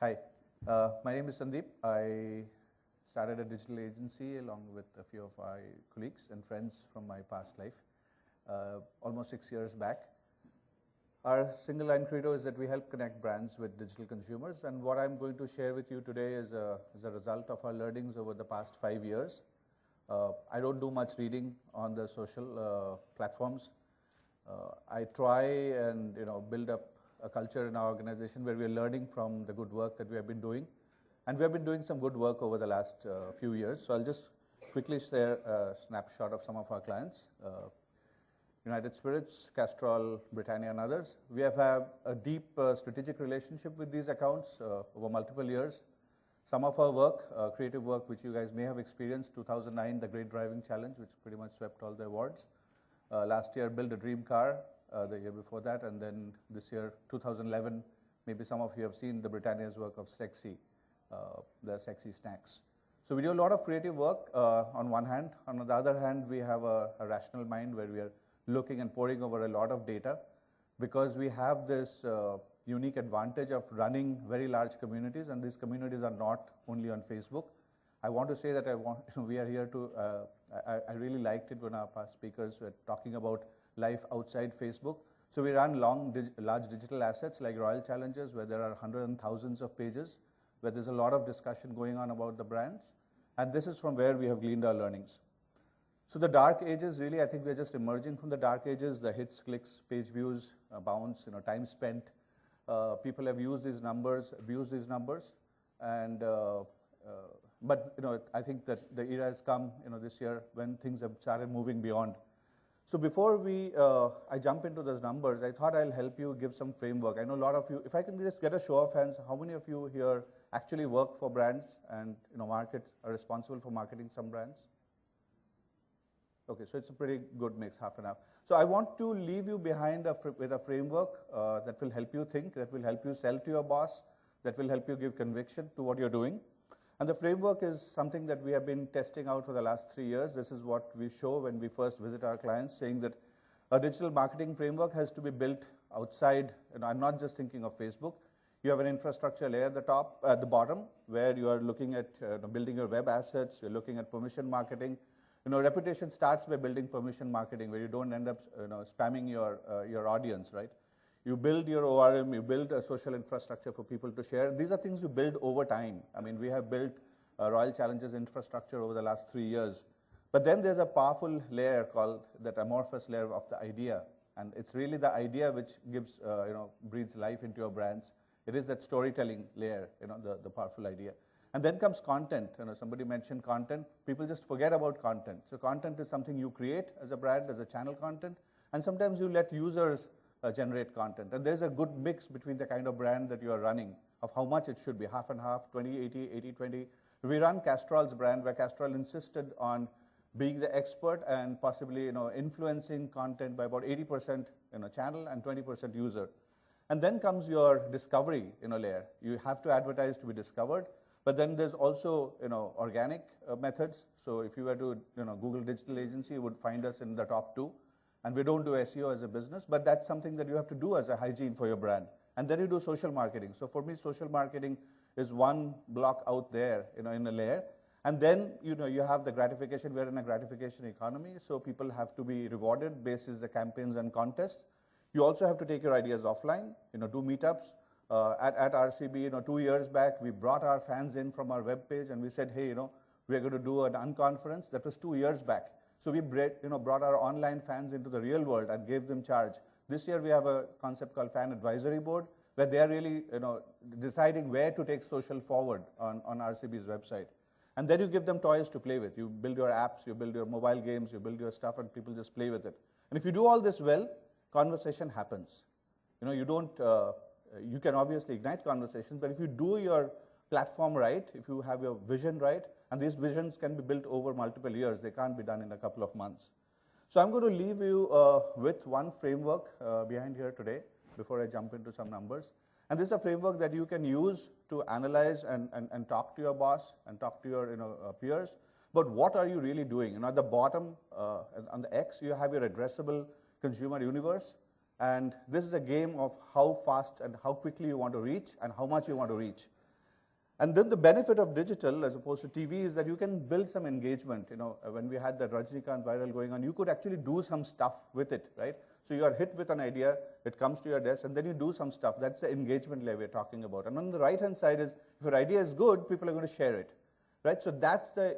Hi, my name is Sandeep. I started a digital agency along with a few of my colleagues and friends from my past life, almost 6 years back. Our single line credo is that we help connect brands with digital consumers, and what I'm going to share with you today is a result of our learnings over the past 5 years. I don't do much reading on the social platforms. I try and build up a culture in our organization where we are learning from the good work that we have been doing. And we have been doing some good work over the last few years. So I'll just quickly share a snapshot of some of our clients. United Spirits, Castrol, Britannia, and others. We have had a deep strategic relationship with these accounts over multiple years. Some of our work, creative work, which you guys may have experienced, 2009, the Great Driving Challenge, which pretty much swept all the awards. Last year, Build a Dream Car, the year before that, and then this year, 2011, maybe some of you have seen the Britannia's work of Sexy, the Sexy Snacks. So we do a lot of creative work on one hand. On the other hand, we have a rational mind where we are looking and poring over a lot of data, because we have this unique advantage of running very large communities, and these communities are not only on Facebook. I want to say that we are here to, I really liked it when our past speakers were talking about life outside Facebook. So we run large digital assets like Royal Challengers, where there are hundreds and thousands of pages, where there's a lot of discussion going on about the brands. And this is from where we have gleaned our learnings. So the dark ages, really, I think we're just emerging from the dark ages, the hits, clicks, page views, bounce, time spent. People have used these numbers, abused these numbers, and but I think that the era has come, this year when things have started moving beyond. So before I jump into those numbers, I thought I'll help you give some framework. I know a lot of you, if I can just get a show of hands, how many of you here actually work for brands and are responsible for marketing some brands? Okay, so it's a pretty good mix, half and half. So I want to leave you behind with a framework that will help you think, that will help you sell to your boss, that will help you give conviction to what you're doing. And the framework is something that we have been testing out for the last 3 years. This is what we show when we first visit our clients, saying that a digital marketing framework has to be built outside. I'm not just thinking of Facebook. You have an infrastructure layer at the bottom, where you are looking at building your web assets, you're looking at permission marketing. Reputation starts by building permission marketing, where you don't end up spamming your audience, right? You build your ORM, you build a social infrastructure for people to share. These are things you build over time. I mean, we have built Royal Challengers infrastructure over the last 3 years. But then there's a powerful layer called that amorphous layer of the idea. And it's really the idea which gives, breathes life into your brands. It is that storytelling layer, the powerful idea. And then comes content. Somebody mentioned content. People just forget about content. So content is something you create as a brand, as a channel content. And sometimes you let users generate content. And there's a good mix between the kind of brand that you are running, of how much it should be, half and half, 20-80, 80-20. We run Castrol's brand, where Castrol insisted on being the expert and possibly influencing content by about 80% channel and 20% user. And then comes your discovery layer. You have to advertise to be discovered. But then there's also organic methods. So if you were to Google digital agency, you would find us in the top 2. And we don't do SEO as a business, but that's something that you have to do as a hygiene for your brand. And then you do social marketing. So for me, social marketing is one block out there, in a layer. And then you have the gratification. We're in a gratification economy, so people have to be rewarded based on the campaigns and contests. You also have to take your ideas offline. Do meetups. At RCB, 2 years back, we brought our fans in from our webpage, and we said, hey, we're going to do an unconference. That was 2 years back. So we brought our online fans into the real world and gave them charge. This year we have a concept called Fan Advisory Board, where they are really deciding where to take social forward on RCB's website. And then you give them toys to play with. You build your apps, you build your mobile games, you build your stuff, and people just play with it. And if you do all this well, conversation happens. You can obviously ignite conversations, but if you do your platform right, if you have your vision right, and these visions can be built over multiple years, they can't be done in a couple of months. So I'm going to leave you with one framework behind here today, before I jump into some numbers. And this is a framework that you can use to analyze and talk to your boss and talk to your peers. But what are you really doing? At the bottom, on the X, you have your addressable consumer universe. And this is a game of how fast and how quickly you want to reach and how much you want to reach. And then the benefit of digital as opposed to TV is that you can build some engagement. You know, when we had that Rajnikant viral going on, you could actually do some stuff with it, right? So you are hit with an idea, it comes to your desk, and then you do some stuff. That's the engagement layer we're talking about. And on the right-hand side is, if your idea is good, people are going to share it, right? So that's the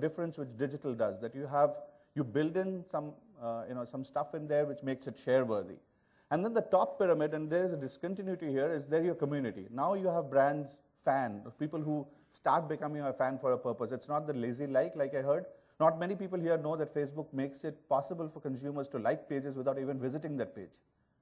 difference which digital does, that you build in some, some stuff in there which makes it share-worthy. And then the top pyramid, and there is a discontinuity here, is there your community. Now you have brands, fan, people who start becoming a fan for a purpose. It's not the lazy like I heard. Not many people here know that Facebook makes it possible for consumers to like pages without even visiting that page.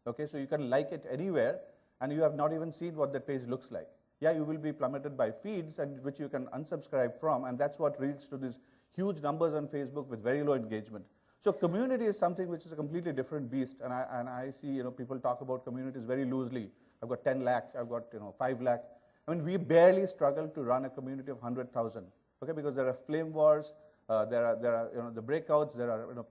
Okay, so you can like it anywhere, and you have not even seen what that page looks like. Yeah, you will be plummeted by feeds, and which you can unsubscribe from, and that's what leads to these huge numbers on Facebook with very low engagement. So community is something which is a completely different beast, and I see people talk about communities very loosely. I've got 10 lakh, I've got 5 lakh. I mean, we barely struggle to run a community of 100,000, okay? Because there are flame wars, there are the breakouts, there are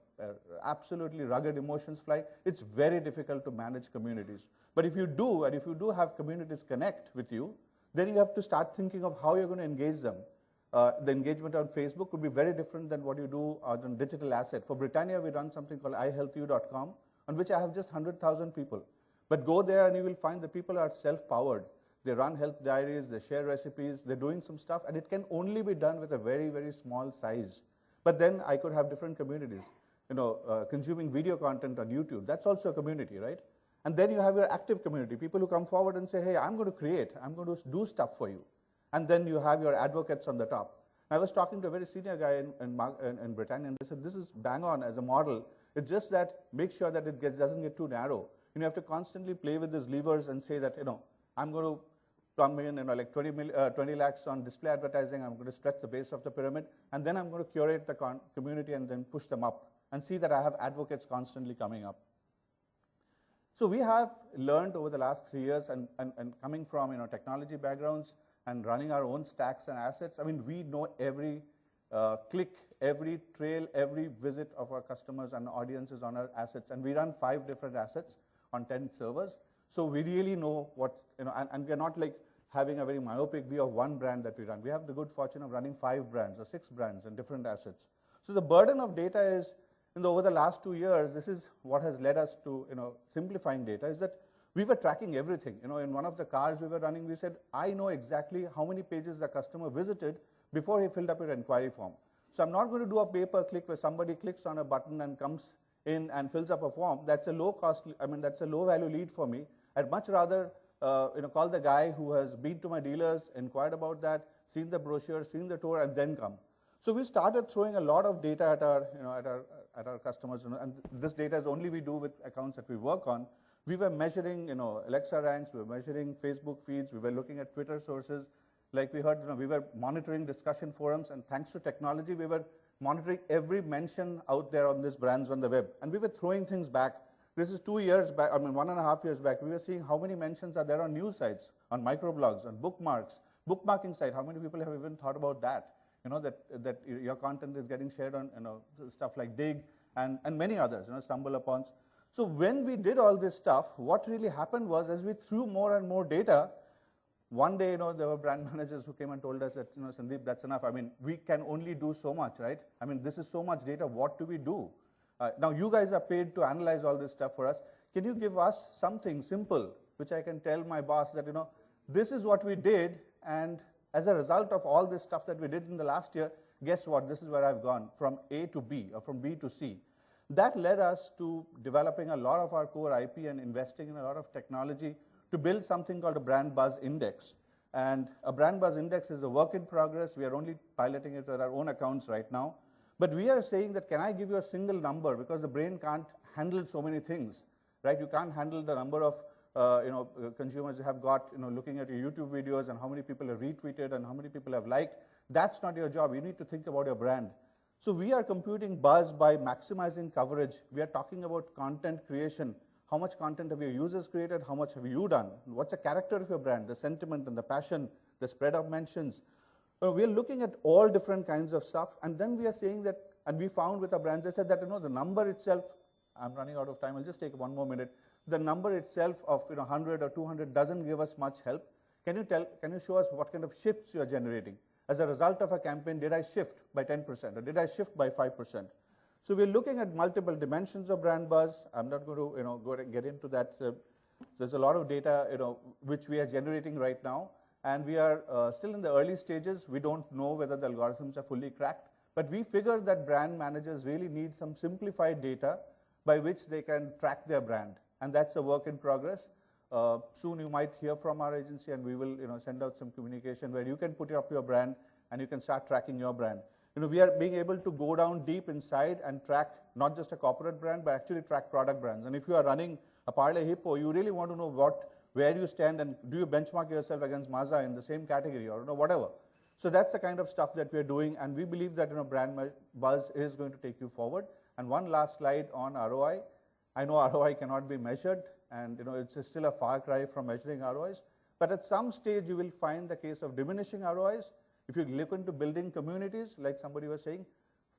absolutely rugged emotions fly. It's very difficult to manage communities. But if you do, and if you do have communities connect with you, then you have to start thinking of how you're going to engage them. The engagement on Facebook could be very different than what you do on digital asset. For Britannia, we run something called ihealthyou.com, on which I have just 100,000 people. But go there and you will find that people are self-powered. They run health diaries, they share recipes, they're doing some stuff, and it can only be done with a very, very small size. But then I could have different communities, consuming video content on YouTube. That's also a community, right? And then you have your active community, people who come forward and say, hey, I'm going to create, I'm going to do stuff for you. And then you have your advocates on the top. I was talking to a very senior guy in Britannia, and they said, this is bang on as a model. It's just that make sure that it doesn't get too narrow. You have to constantly play with these levers and say that, I'm going to plumb in, like 20 lakhs on display advertising. I'm going to stretch the base of the pyramid, and then I'm going to curate the community and then push them up and see that I have advocates constantly coming up. So we have learned over the last 3 years, and coming from technology backgrounds and running our own stacks and assets, I mean, we know every click, every trail, every visit of our customers and audiences on our assets. And we run 5 different assets on 10 servers. So we really know what, and we're not like having a very myopic view of one brand that we run. We have the good fortune of running 5 brands or 6 brands and different assets. So the burden of data is, over the last 2 years, this is what has led us to, simplifying data, is that we were tracking everything. In one of the cars we were running, we said, I know exactly how many pages the customer visited before he filled up your inquiry form. So I'm not going to do a pay-per-click where somebody clicks on a button and comes in and fills up a form. That's a low cost, that's a low value lead for me. I'd much rather call the guy who has been to my dealers, inquired about that, seen the brochure, seen the tour, and then come. So we started throwing a lot of data at our customers, and this data is only we do with accounts that we work on. We were measuring, Alexa ranks, we were measuring Facebook feeds, we were looking at Twitter sources. Like we heard, we were monitoring discussion forums, and thanks to technology, we were monitoring every mention out there on these brands on the web. And we were throwing things back. This is 2 years back, 1.5 years back. We were seeing how many mentions are there on news sites, on microblogs, on bookmarks, bookmarking site. How many people have even thought about that? That your content is getting shared on stuff like Dig and many others, StumbleUpon. So when we did all this stuff, what really happened was, as we threw more and more data, one day, there were brand managers who came and told us that, Sandeep, that's enough. I mean, we can only do so much, right? I mean, this is so much data. What do we do? Now, you guys are paid to analyze all this stuff for us. Can you give us something simple, which I can tell my boss that, this is what we did, and as a result of all this stuff that we did in the last year, guess what? This is where I've gone, from A to B, or from B to C. That led us to developing a lot of our core IP and investing in a lot of technology to build something called a Brand Buzz Index. And a Brand Buzz Index is a work in progress. We are only piloting it at our own accounts right now. But we are saying that, can I give you a single number? Because the brain can't handle so many things, right? You can't handle the number of consumers you have got, looking at your YouTube videos and how many people have retweeted and how many people have liked. That's not your job. You need to think about your brand. So we are computing buzz by maximizing coverage. We are talking about content creation. How much content have your users created? How much have you done? What's the character of your brand, the sentiment and the passion, the spread of mentions? We are looking at all different kinds of stuff, and then we are saying that, and we found with our brands, they said that, the number itself, I'm running out of time, I'll just take 1 more minute. The number itself of 100 or 200 doesn't give us much help. Can you show us what kind of shifts you are generating? As a result of a campaign, did I shift by 10% or did I shift by 5%? So we're looking at multiple dimensions of brand buzz. I'm not going to, go and get into that. There's a lot of data, which we are generating right now, and we are still in the early stages. We don't know whether the algorithms are fully cracked, but we figure that brand managers really need some simplified data by which they can track their brand, and that's a work in progress. Soon you might hear from our agency, and we will, send out some communication where you can put up your brand and you can start tracking your brand. We are being able to go down deep inside and track not just a corporate brand, but actually track product brands. And if you are running a Parle Hippo, you really want to know where you stand, and do you benchmark yourself against Mazda in the same category, or whatever. So that's the kind of stuff that we're doing, and we believe that brand buzz is going to take you forward. And one last slide on ROI. I know ROI cannot be measured, and it's still a far cry from measuring ROIs. But at some stage, you will find the case of diminishing ROIs. If you look into building communities, like somebody was saying,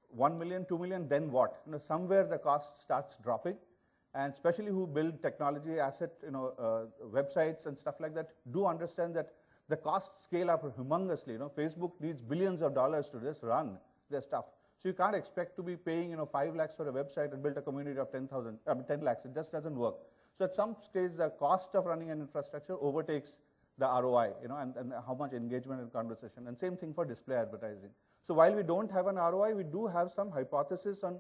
1 million, 2 million, then what? Somewhere the cost starts dropping. And especially who build technology asset, websites and stuff like that, do understand that the costs scale up humongously. Facebook needs billions of dollars to just run their stuff. So you can't expect to be paying, 5 lakhs for a website and build a community of 10 lakhs. It just doesn't work. So at some stage, the cost of running an infrastructure overtakes the ROI, and how much engagement and conversation. And same thing for display advertising. So while we don't have an ROI, we do have some hypothesis on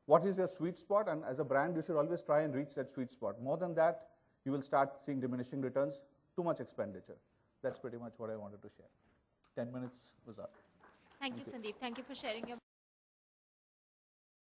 what is your sweet spot, and as a brand, you should always try and reach that sweet spot. More than that, you will start seeing diminishing returns, too much expenditure. That's pretty much what I wanted to share. 10 minutes was up. Thank you, Sandeep. Thank you for sharing your